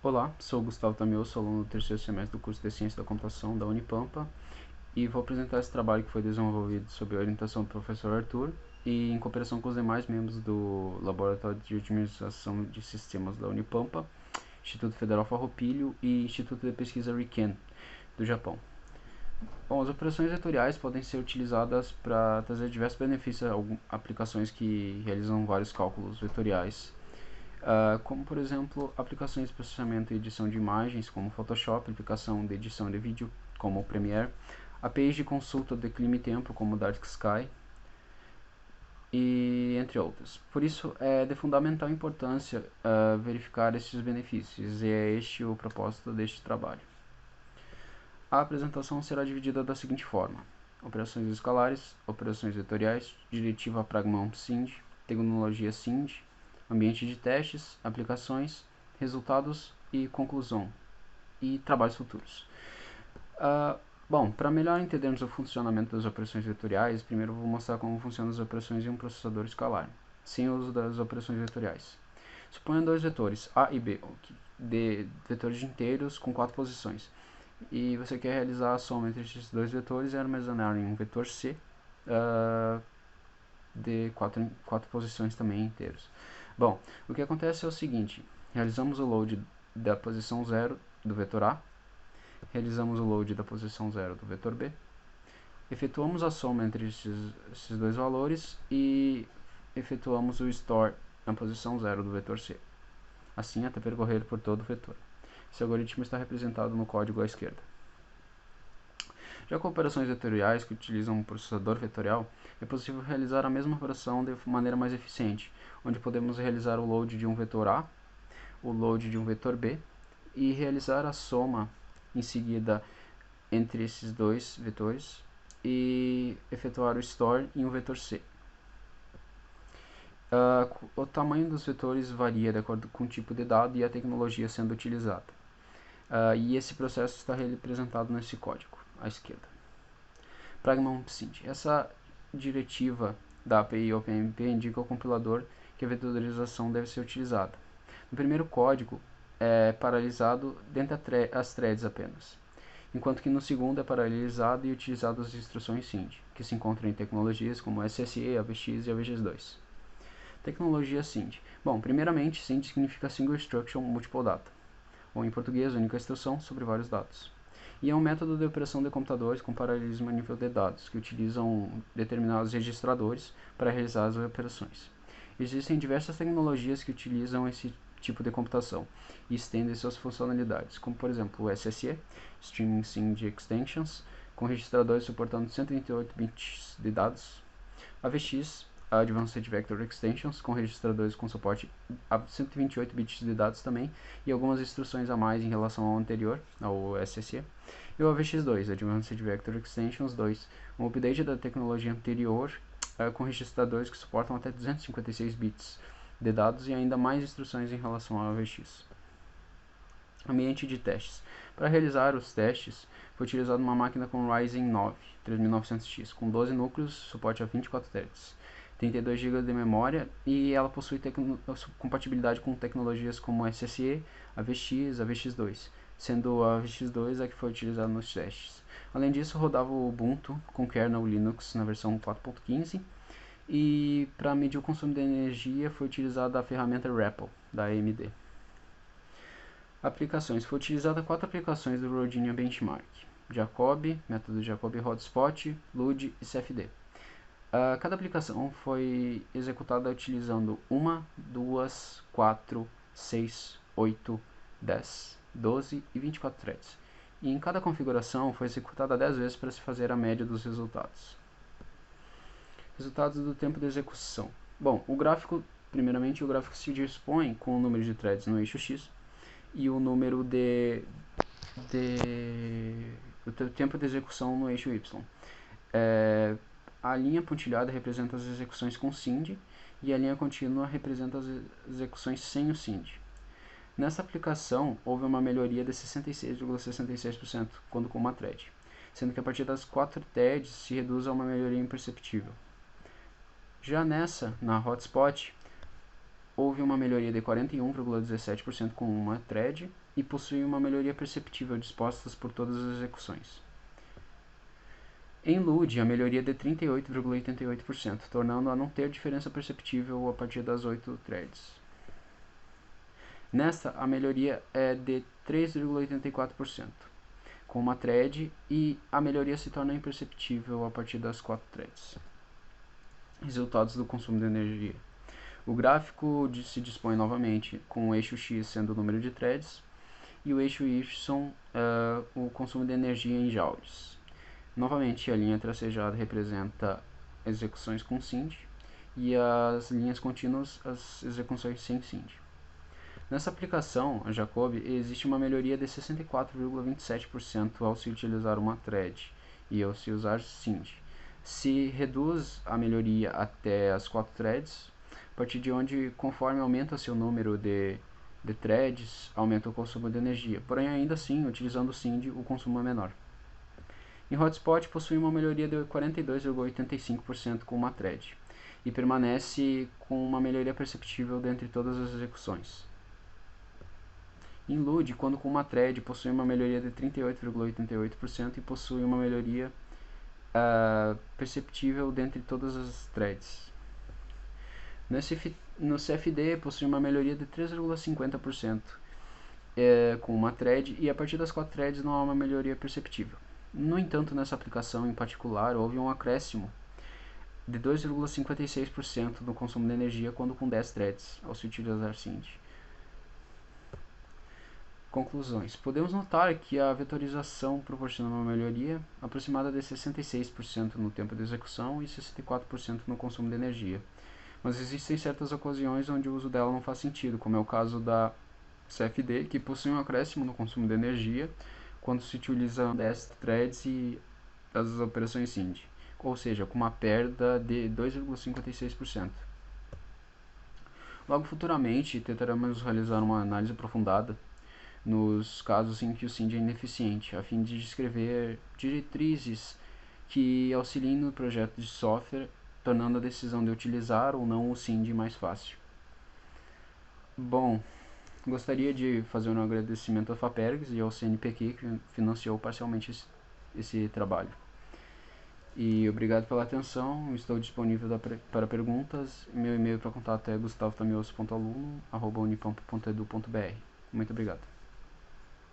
Olá, sou o Gustavo Tameu, sou aluno do terceiro semestre do curso de Ciência da Computação da Unipampa e vou apresentar esse trabalho que foi desenvolvido sob a orientação do professor Arthur e em cooperação com os demais membros do Laboratório de Otimização de Sistemas da Unipampa, Instituto Federal Farroupilha e Instituto de Pesquisa RIKEN, do Japão. Bom, as operações vetoriais podem ser utilizadas para trazer diversos benefícios a aplicações que realizam vários cálculos vetoriais, como por exemplo aplicações de processamento e edição de imagens como Photoshop, aplicação de edição de vídeo como o Premiere, APIs de consulta de clima e tempo como Dark Sky e entre outras. Por isso é de fundamental importância verificar esses benefícios e é este o propósito deste trabalho. A apresentação será dividida da seguinte forma: operações escalares, operações vetoriais, diretiva Pragma-SIND, tecnologia SIND, ambiente de testes, aplicações, resultados e conclusão, e trabalhos futuros. Bom, para melhor entendermos o funcionamento das operações vetoriais, primeiro eu vou mostrar como funcionam as operações em um processador escalar, sem o uso das operações vetoriais. Suponha dois vetores, A e B, de vetores inteiros com 4 posições, e você quer realizar a soma entre esses dois vetores e armazenar em um vetor C de 4 posições também inteiros. Bom, o que acontece é o seguinte: realizamos o load da posição 0 do vetor A, realizamos o load da posição 0 do vetor B, efetuamos a soma entre esses dois valores e efetuamos o store na posição 0 do vetor C, assim até percorrer por todo o vetor. Esse algoritmo está representado no código à esquerda. Já com operações vetoriais que utilizam um processador vetorial, é possível realizar a mesma operação de maneira mais eficiente, onde podemos realizar o load de um vetor A, o load de um vetor B, e realizar a soma em seguida entre esses dois vetores e efetuar o store em um vetor C. O tamanho dos vetores varia de acordo com o tipo de dado e a tecnologia sendo utilizada. E esse processo está representado nesse código à esquerda. Pragma-SIND. Essa diretiva da API OpenMP indica ao compilador que a vetorização deve ser utilizada. No primeiro código é paralisado dentre as threads apenas, enquanto que no segundo é paralisado e utilizado as instruções SIND, que se encontram em tecnologias como SSE, AVX e AVX2. Tecnologia SIND. Bom, primeiramente, SIND significa Single Instruction Multiple Data, ou em português, única instrução sobre vários dados. E é um método de operação de computadores com paralelismo a nível de dados, que utilizam determinados registradores para realizar as operações. Existem diversas tecnologias que utilizam esse tipo de computação e estendem suas funcionalidades, como por exemplo o SSE, Streaming SIND Extensions, com registradores suportando 128 bits de dados, AVX, Advanced Vector Extensions, com registradores com suporte a 128 bits de dados também, e algumas instruções a mais em relação ao anterior, ao SSE, e o AVX2, Advanced Vector Extensions 2, um update da tecnologia anterior, com registradores que suportam até 256 bits de dados e ainda mais instruções em relação ao AVX. Ambiente de testes. Para realizar os testes, foi utilizada uma máquina com Ryzen 9 3900X, com 12 núcleos, suporte a 24 threads, 32 GB de memória, e ela possui compatibilidade com tecnologias como SSE, AVX, AVX2, sendo a AVX2 a que foi utilizada nos testes. Além disso, rodava o Ubuntu com kernel Linux na versão 4.15, e para medir o consumo de energia foi utilizada a ferramenta REPL da AMD. Aplicações. Foi utilizada 4 aplicações do Rodinia Benchmark: Jacobi, método Jacobi Hotspot, LUD e CFD. Cada aplicação foi executada utilizando 1, 2, 4, 6, 8, 10, 12 e 24 threads. E em cada configuração foi executada 10 vezes para se fazer a média dos resultados. Resultados do tempo de execução. Bom, primeiramente o gráfico se dispõe com o número de threads no eixo X e o número o tempo de execução no eixo Y. A linha pontilhada representa as execuções com SIND e a linha contínua representa as execuções sem o SIND. Nessa aplicação, houve uma melhoria de 66,66% quando com uma thread, sendo que a partir das 4 threads se reduz a uma melhoria imperceptível. Já na Hotspot, houve uma melhoria de 41,17% com uma thread e possui uma melhoria perceptível dispostas por todas as execuções. Em LUD, a melhoria é de 38,88%, tornando a não ter diferença perceptível a partir das 8 threads. Nesta, a melhoria é de 3,84%, com uma thread, e a melhoria se torna imperceptível a partir das 4 threads. Resultados do consumo de energia. O gráfico se dispõe novamente, com o eixo X sendo o número de threads e o eixo Y o consumo de energia em joules. Novamente, a linha tracejada representa execuções com SIND e as linhas contínuas as execuções sem SIND. Nessa aplicação, a Jacob, existe uma melhoria de 64,27% ao se utilizar uma thread e ao se usar SIND. Se reduz a melhoria até as 4 threads, a partir de onde, conforme aumenta-se o número de threads, aumenta o consumo de energia. Porém, ainda assim, utilizando o SIND, o consumo é menor. Em Hotspot, possui uma melhoria de 42,85% com uma thread, e permanece com uma melhoria perceptível dentre todas as execuções. Em LUD, quando com uma thread, possui uma melhoria de 38,88% e possui uma melhoria perceptível dentre todas as threads. No CFD, possui uma melhoria de 3,50% com uma thread, e a partir das 4 threads não há uma melhoria perceptível. No entanto, nessa aplicação em particular, houve um acréscimo de 2,56% no consumo de energia quando com 10 threads, ao se utilizar SIND. Conclusões. Podemos notar que a vetorização proporciona uma melhoria aproximada de 66% no tempo de execução e 64% no consumo de energia. Mas existem certas ocasiões onde o uso dela não faz sentido, como é o caso da CFD, que possui um acréscimo no consumo de energia quando se utiliza 10 threads e as operações SIND, ou seja, com uma perda de 2,56%. Logo futuramente, tentaremos realizar uma análise aprofundada nos casos em que o SIND é ineficiente, a fim de descrever diretrizes que auxiliem no projeto de software, tornando a decisão de utilizar ou não o SIND mais fácil. Bom, gostaria de fazer um agradecimento à FAPERGS e ao CNPq, que financiou parcialmente esse trabalho. E obrigado pela atenção, estou disponível para perguntas. Meu e-mail para contato é gustavtamioso.aluno@unipampa.edu.br. Muito obrigado.